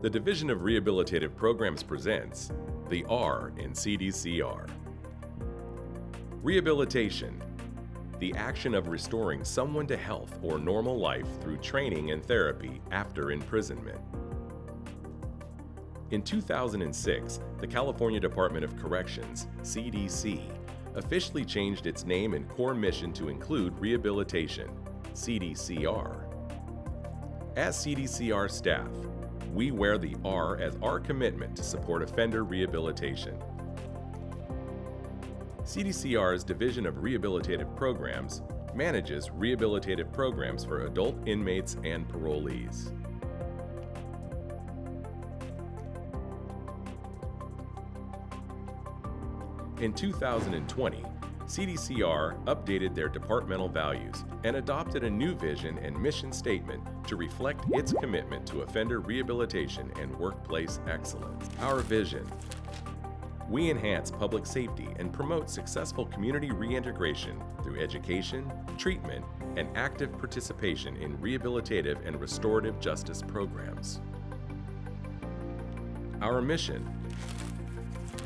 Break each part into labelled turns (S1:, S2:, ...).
S1: The Division of Rehabilitative Programs presents the R in CDCR. Rehabilitation, the action of restoring someone to health or normal life through training and therapy after imprisonment. In 2006, the California Department of Corrections, CDC, officially changed its name and core mission to include rehabilitation, CDCR. As CDCR staff, we wear the R as our commitment to support offender rehabilitation. CDCR's Division of Rehabilitative Programs manages rehabilitative programs for adult inmates and parolees. In 2020, CDCR updated their departmental values and adopted a new vision and mission statement to reflect its commitment to offender rehabilitation and workplace excellence. Our vision: we enhance public safety and promote successful community reintegration through education, treatment, and active participation in rehabilitative and restorative justice programs. Our mission: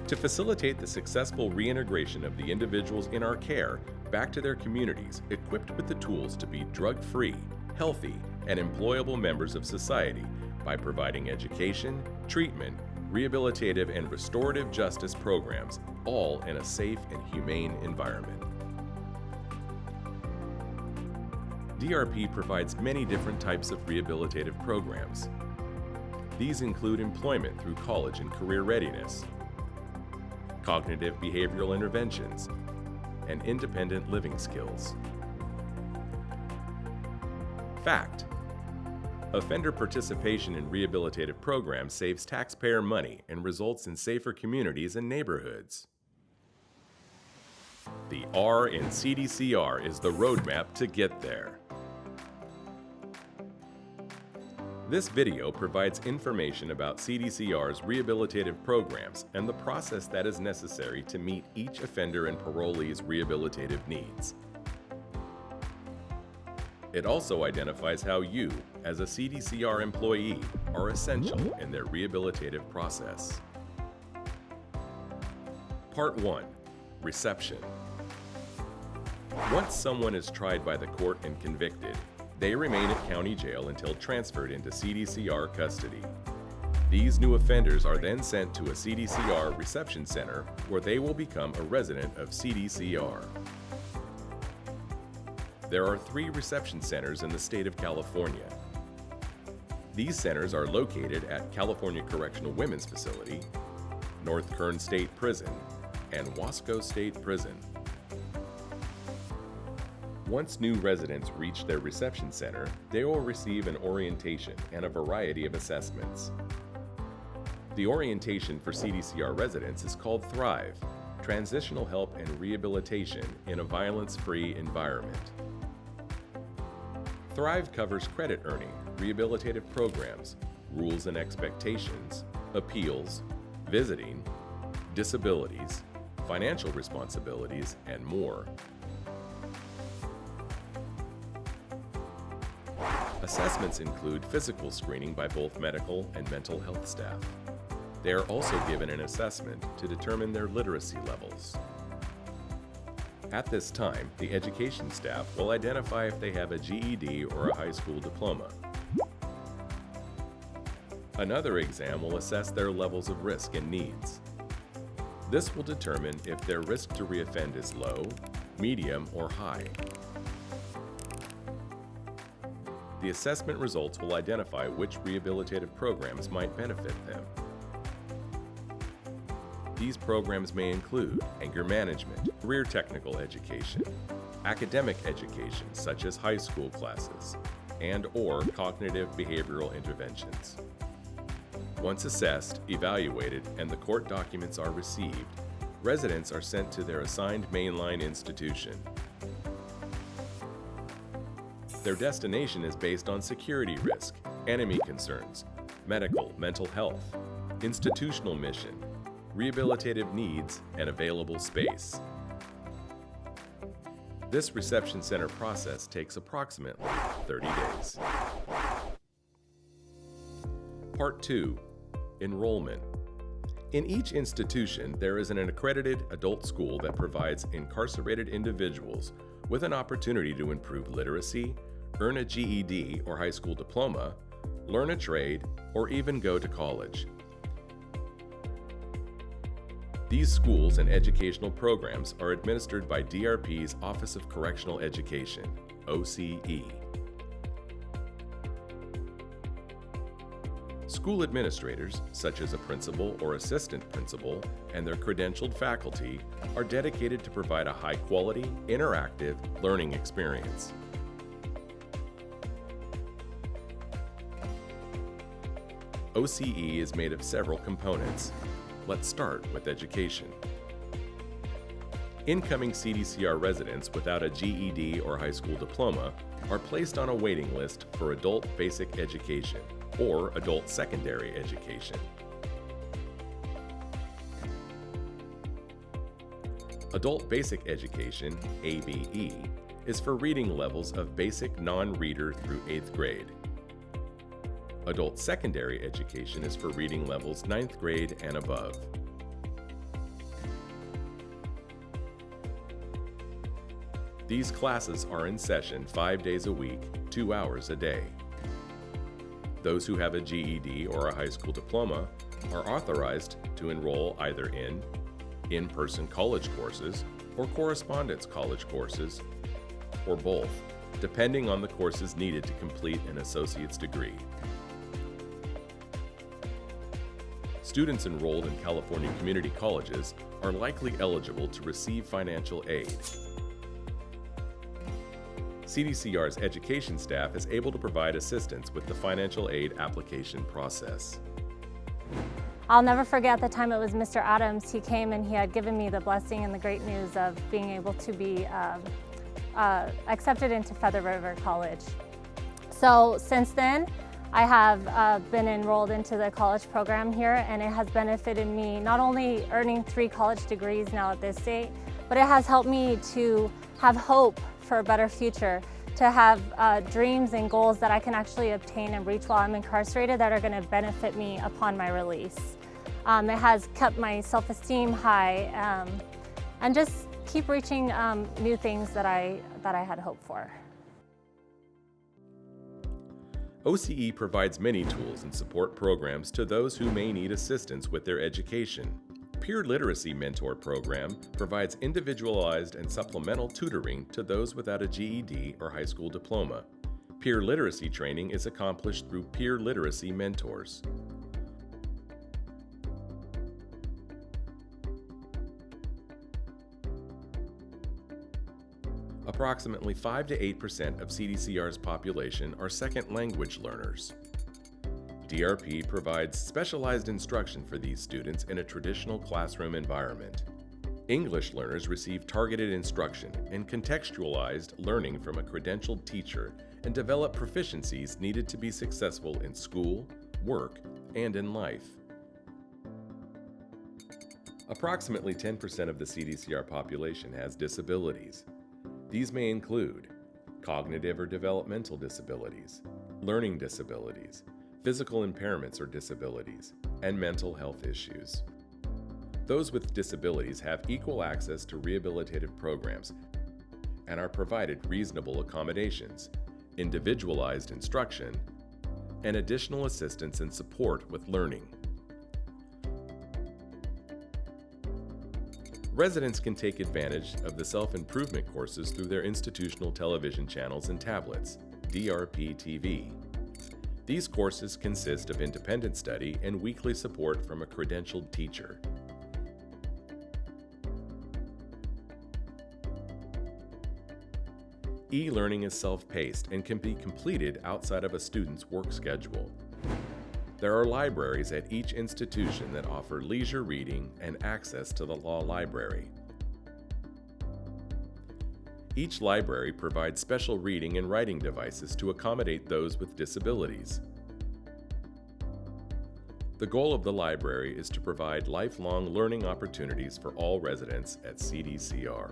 S1: to facilitate the successful reintegration of the individuals in our care back to their communities, equipped with the tools to be drug-free, healthy, and employable members of society by providing education, treatment, rehabilitative and restorative justice programs, all in a safe and humane environment. DRP provides many different types of rehabilitative programs. These include employment through college and career readiness, cognitive behavioral interventions, and independent living skills. Fact: offender participation in rehabilitative programs saves taxpayer money and results in safer communities and neighborhoods. The R in CDCR is the roadmap to get there. This video provides information about CDCR's rehabilitative programs and the process that is necessary to meet each offender and parolee's rehabilitative needs. It also identifies how you, as a CDCR employee, are essential in their rehabilitative process. Part 1. Reception. Once someone is tried by the court and convicted, they remain at county jail until transferred into CDCR custody. These new offenders are then sent to a CDCR reception center where they will become a resident of CDCR. There are 3 reception centers in the state of California. These centers are located at California Correctional Women's Facility, North Kern State Prison, and Wasco State Prison. Once new residents reach their reception center, they will receive an orientation and a variety of assessments. The orientation for CDCR residents is called Thrive, Transitional Help and Rehabilitation in a Violence-Free Environment. Thrive covers credit earning, rehabilitative programs, rules and expectations, appeals, visiting, disabilities, financial responsibilities, and more. Assessments include physical screening by both medical and mental health staff. They are also given an assessment to determine their literacy levels. At this time, the education staff will identify if they have a GED or a high school diploma. Another exam will assess their levels of risk and needs. This will determine if their risk to reoffend is low, medium, or high. The assessment results will identify which rehabilitative programs might benefit them. These programs may include anger management, career technical education, academic education such as high school classes, and/or cognitive behavioral interventions. Once assessed, evaluated, and the court documents are received, residents are sent to their assigned mainline institution. Their destination is based on security risk, enemy concerns, medical, mental health, institutional mission, rehabilitative needs, and available space. This reception center process takes approximately 30 days. Part 2. Enrollment. In each institution, there is an accredited adult school that provides incarcerated individuals with an opportunity to improve literacy, earn a GED or high school diploma, learn a trade, or even go to college. These schools and educational programs are administered by DRP's Office of Correctional Education, OCE. School administrators, such as a principal or assistant principal, and their credentialed faculty are dedicated to provide a high-quality, interactive learning experience. OCE is made of several components. Let's start with education. Incoming CDCR residents without a GED or high school diploma are placed on a waiting list for adult basic education or adult secondary education. Adult Basic Education, ABE, is for reading levels of basic non-reader through 8th grade. Adult Secondary Education is for reading levels 9th grade and above. These classes are in session 5 days a week, 2 hours a day. Those who have a GED or a high school diploma are authorized to enroll either in in-person college courses or correspondence college courses, or both, depending on the courses needed to complete an associate's degree. Students enrolled in California community colleges are likely eligible to receive financial aid. CDCR's education staff is able to provide assistance with the financial aid application process.
S2: I'll never forget the time it was Mr. Adams. He came and he had given me the blessing and the great news of being able to be accepted into Feather River College. So since then, I have been enrolled into the college program here, and it has benefited me not only earning 3 college degrees now at this state, but it has helped me to have hope for a better future, to have dreams and goals that I can actually obtain and reach while I'm incarcerated that are going to benefit me upon my release. It has kept my self-esteem high and just keep reaching new things that I had hoped for.
S1: OCE provides many tools and support programs to those who may need assistance with their education. Peer Literacy Mentor Program provides individualized and supplemental tutoring to those without a GED or high school diploma. Peer literacy training is accomplished through peer literacy mentors. Approximately 5 to 8% of CDCR's population are second language learners. DRP provides specialized instruction for these students in a traditional classroom environment. English learners receive targeted instruction and contextualized learning from a credentialed teacher and develop proficiencies needed to be successful in school, work, and in life. Approximately 10% of the CDCR population has disabilities. These may include cognitive or developmental disabilities, learning disabilities, physical impairments or disabilities, and mental health issues. Those with disabilities have equal access to rehabilitative programs and are provided reasonable accommodations, individualized instruction, and additional assistance and support with learning. Residents can take advantage of the self-improvement courses through their institutional television channels and tablets, DRP TV. These courses consist of independent study and weekly support from a credentialed teacher. E-learning is self-paced and can be completed outside of a student's work schedule. There are libraries at each institution that offer leisure reading and access to the law library. Each library provides special reading and writing devices to accommodate those with disabilities. The goal of the library is to provide lifelong learning opportunities for all residents at CDCR.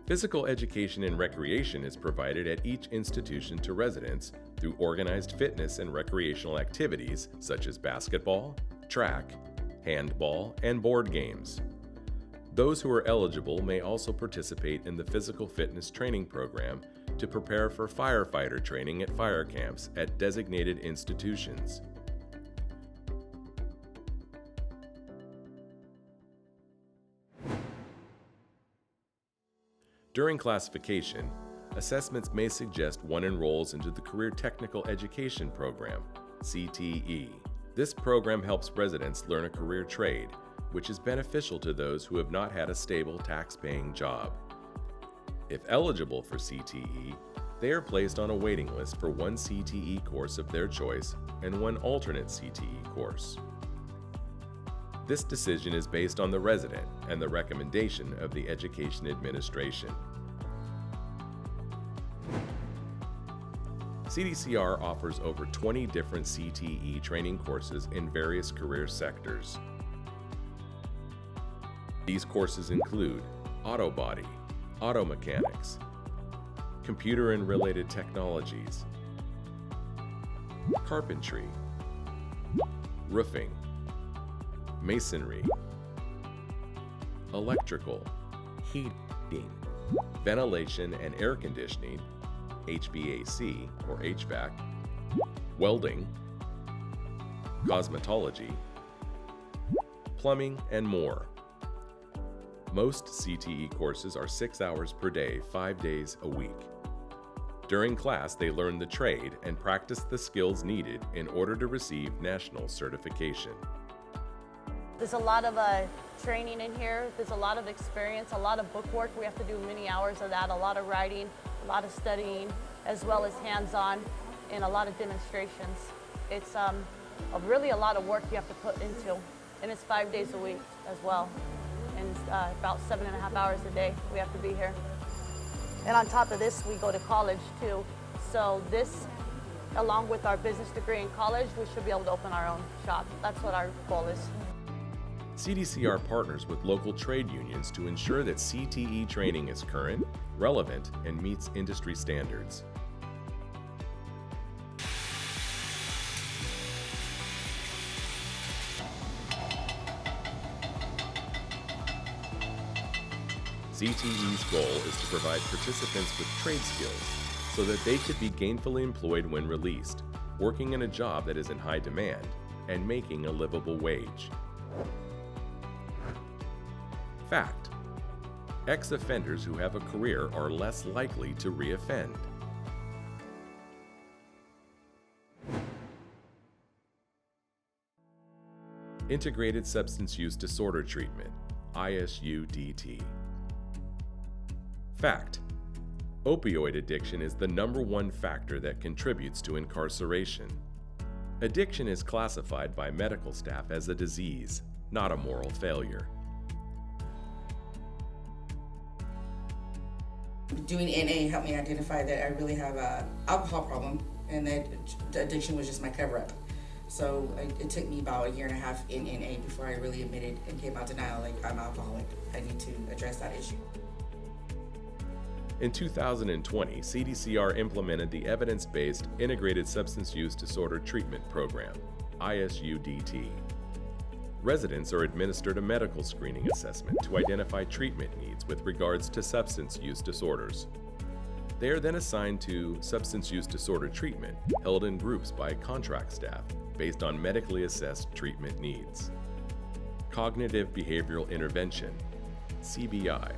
S1: Physical education and recreation is provided at each institution to residents through organized fitness and recreational activities such as basketball, track, handball, and board games. Those who are eligible may also participate in the physical fitness training program to prepare for firefighter training at fire camps at designated institutions. During classification, assessments may suggest one enrolls into the Career Technical Education Program, CTE. This program helps residents learn a career trade, which is beneficial to those who have not had a stable tax-paying job. If eligible for CTE, they are placed on a waiting list for one CTE course of their choice and one alternate CTE course. This decision is based on the resident and the recommendation of the Education Administration. CDCR offers over 20 different CTE training courses in various career sectors. These courses include auto body, auto mechanics, computer and related technologies, carpentry, roofing, masonry, electrical, heating, ventilation and air conditioning, HVAC or HVAC, welding, cosmetology, plumbing, and more. Most CTE courses are 6 hours per day, 5 days a week. During class, they learn the trade and practice the skills needed in order to receive national certification.
S3: There's a lot of training in here. There's a lot of experience, a lot of book work. We have to do many hours of that, a lot of writing, a lot of studying, as well as hands-on and a lot of demonstrations. It's really a lot of work you have to put into, and it's 5 days a week as well. And it's about 7.5 hours a day we have to be here. And on top of this, we go to college too. So this, along with our business degree in college, we should be able to open our own shop. That's what our goal is.
S1: CDCR partners with local trade unions to ensure that CTE training is current, relevant, and meets industry standards. CTE's goal is to provide participants with trade skills so that they could be gainfully employed when released, working in a job that is in high demand, and making a livable wage. Fact: ex-offenders who have a career are less likely to re-offend. Integrated Substance Use Disorder Treatment, ISUDT. Fact: opioid addiction is the #1 factor that contributes to incarceration. Addiction is classified by medical staff as a disease, not a moral failure.
S4: Doing NA helped me identify that I really have an alcohol problem, and that addiction was just my cover-up. So it took me about 1.5 years in NA before I really admitted and came out denial, like, I'm alcoholic. I need to address that issue.
S1: In 2020, CDCR implemented the evidence-based Integrated Substance Use Disorder Treatment Program, ISUDT. Residents are administered a medical screening assessment to identify treatment needs with regards to substance use disorders. They are then assigned to substance use disorder treatment held in groups by contract staff based on medically assessed treatment needs. Cognitive Behavioral Intervention, CBI.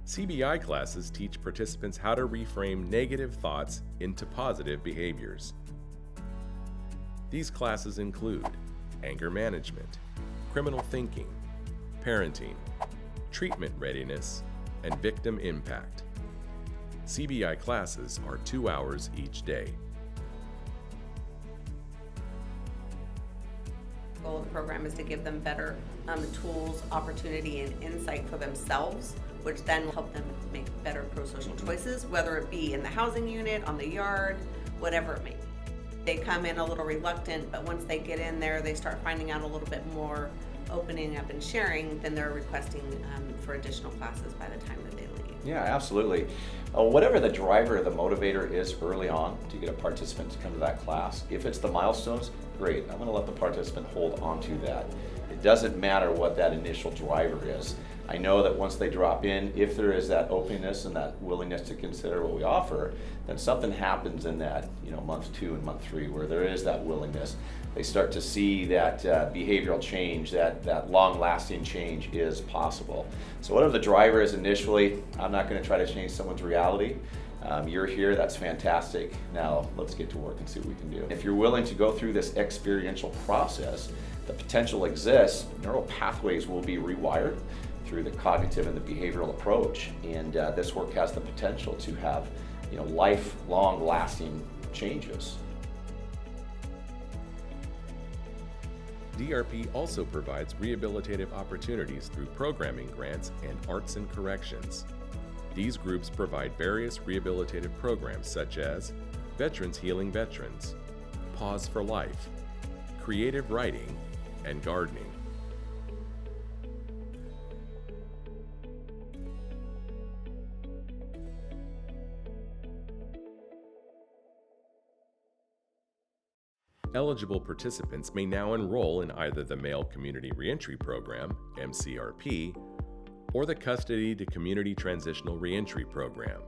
S1: CBI classes teach participants how to reframe negative thoughts into positive behaviors. These classes include anger management, criminal thinking, parenting, treatment readiness, and victim impact. CBI classes are 2 hours each day.
S5: The goal of the program is to give them better tools, opportunity, and insight for themselves, which then will help them make better pro-social choices, whether it be in the housing unit, on the yard, whatever it may be. They come in a little reluctant, but once they get in there, they start finding out a little bit more opening up and sharing, then they're requesting for additional classes by the time that they leave.
S6: Yeah, absolutely. Whatever the driver, the motivator is early on to get a participant to come to that class, if it's the milestones, great. I'm going to let the participant hold on to that. It doesn't matter what that initial driver is. I know that once they drop in, if there is that openness and that willingness to consider what we offer, then something happens in that, month 2 and month 3 where there is that willingness. They start to see that behavioral change, that long-lasting change is possible. So whatever the driver is initially, I'm not going to try to change someone's reality. You're here, that's fantastic. Now let's get to work and see what we can do. If you're willing to go through this experiential process, the potential exists, neural pathways will be rewired through the cognitive and the behavioral approach, and this work has the potential to have lifelong lasting changes.
S1: DRP also provides rehabilitative opportunities through programming grants and arts and corrections. These groups provide various rehabilitative programs such as Veterans Healing Veterans, Pause for Life, Creative Writing, and Gardening. Eligible participants may now enroll in either the Male Community Reentry Program, MCRP, or the Custody to Community Transitional Reentry Program,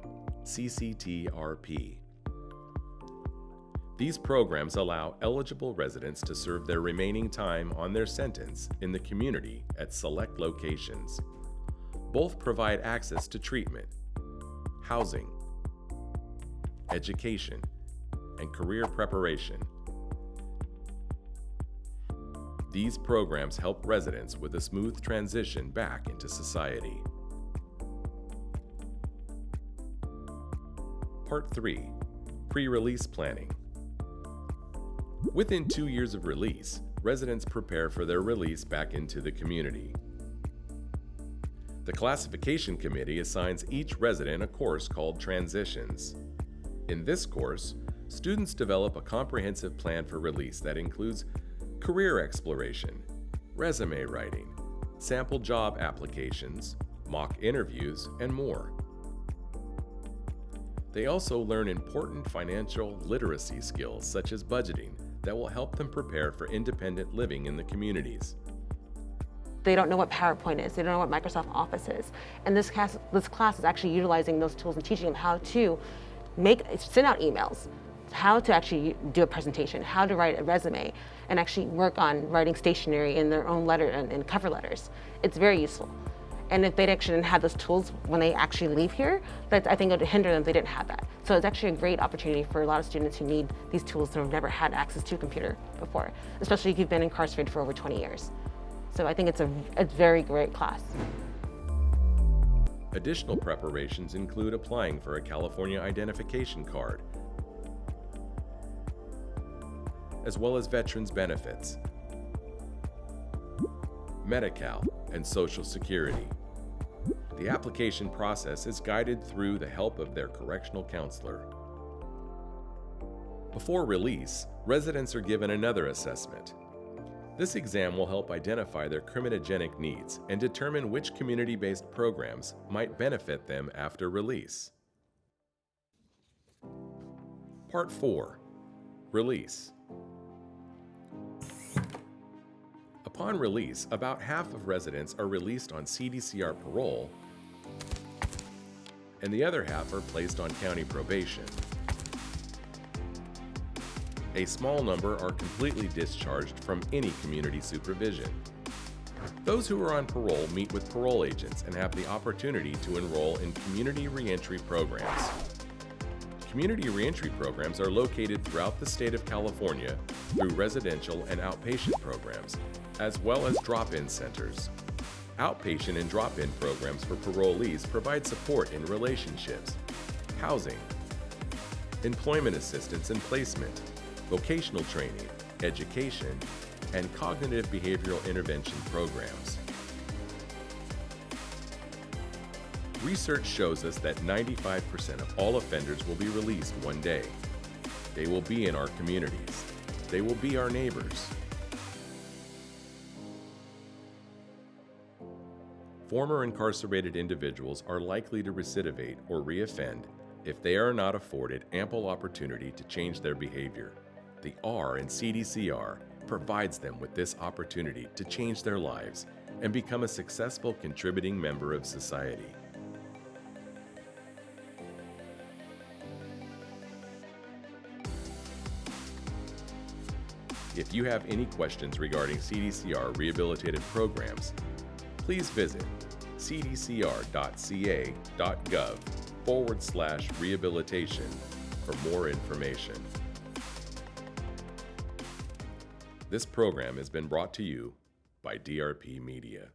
S1: CCTRP. These programs allow eligible residents to serve their remaining time on their sentence in the community at select locations. Both provide access to treatment, housing, education, and career preparation. These programs help residents with a smooth transition back into society. Part 3. Pre-release planning. Within 2 years of release, residents prepare for their release back into the community. The Classification Committee assigns each resident a course called Transitions. In this course, students develop a comprehensive plan for release that includes career exploration, resume writing, sample job applications, mock interviews, and more. They also learn important financial literacy skills such as budgeting that will help them prepare for independent living in the communities.
S7: They don't know what PowerPoint is, they don't know what Microsoft Office is. And this class is actually utilizing those tools and teaching them how to send out emails, how to actually do a presentation, how to write a resume, and actually work on writing stationery in their own letter and cover letters. It's very useful. And if they actually didn't have those tools when they actually leave here, I think it would hinder them if they didn't have that. So it's actually a great opportunity for a lot of students who need these tools and have never had access to a computer before, especially if you've been incarcerated for over 20 years. So I think it's a very great class.
S1: Additional preparations include applying for a California identification card, as well as veterans benefits, Medi-Cal, and Social Security. The application process is guided through the help of their correctional counselor. Before release, residents are given another assessment. This exam will help identify their criminogenic needs and determine which community-based programs might benefit them after release. Part 4. Release. Upon release, about half of residents are released on CDCR parole, and the other half are placed on county probation. A small number are completely discharged from any community supervision. Those who are on parole meet with parole agents and have the opportunity to enroll in community reentry programs. Community reentry programs are located throughout the state of California through residential and outpatient programs, as well as drop-in centers. Outpatient and drop-in programs for parolees provide support in relationships, housing, employment assistance and placement, vocational training, education, and cognitive behavioral intervention programs. Research shows us that 95% of all offenders will be released one day. They will be in our communities. They will be our neighbors. Former incarcerated individuals are likely to recidivate or reoffend if they are not afforded ample opportunity to change their behavior. The R in CDCR provides them with this opportunity to change their lives and become a successful contributing member of society. If you have any questions regarding CDCR rehabilitative programs, please visit cdcr.ca.gov/rehabilitation for more information. This program has been brought to you by DRP Media.